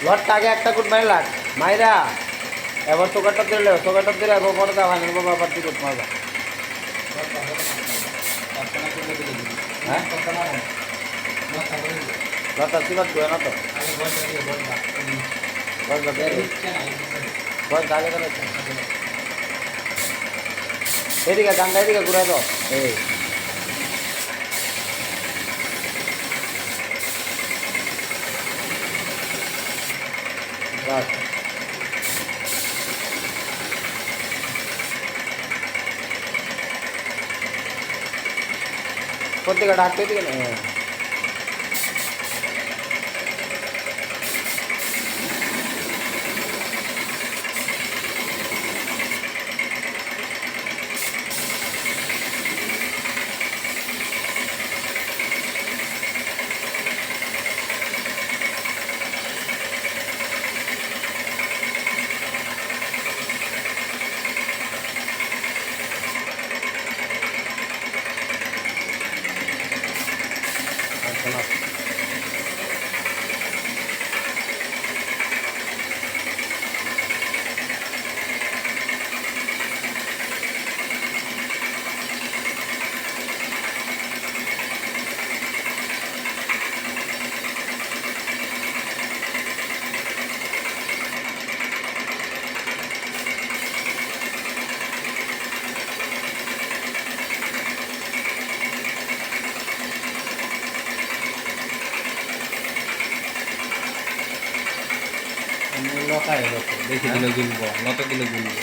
লটটা আগে একটা কুট মারি লাগ মাইরা এবার চোখাটা দিলে চোখাটা দিলে এবার পরে দেওয়া হয় না বাবা তুই কুট মারবা হ্যাঁ লটটা চিপাত দেবে না তো বসবা বস আগে করে এদিকে গানটা এদিকে ঘুরে দাও এই বাস কোথেকে ডাকতে দিকে না লতায় বেশি দিলে গুলবো লতা দিলে গুলবো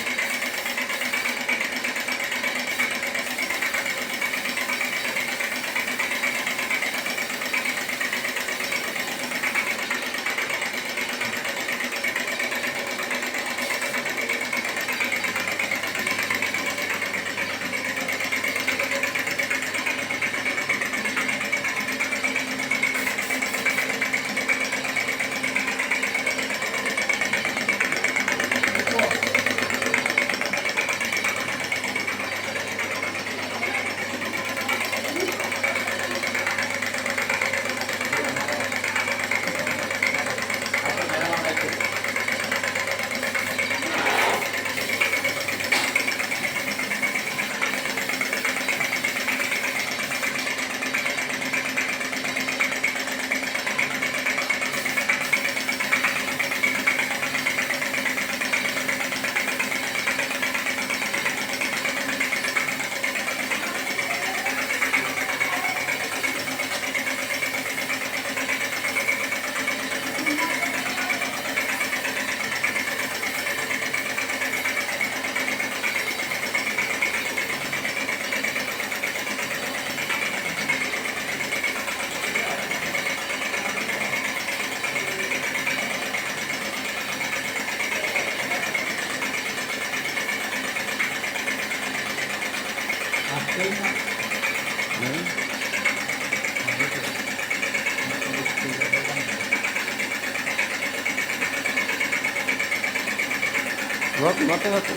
রথ মতে হতো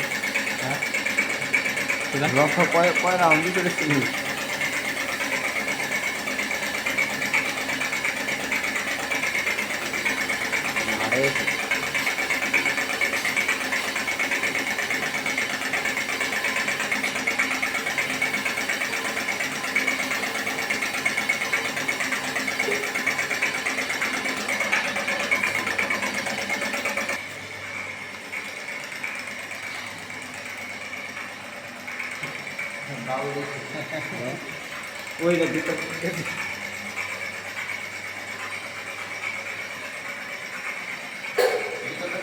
রথ কয় রাউন্ড করে চিনি আরে ওই দিতে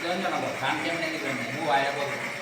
জানাবো গান কেমনে দিবেন ও আয়া বলবো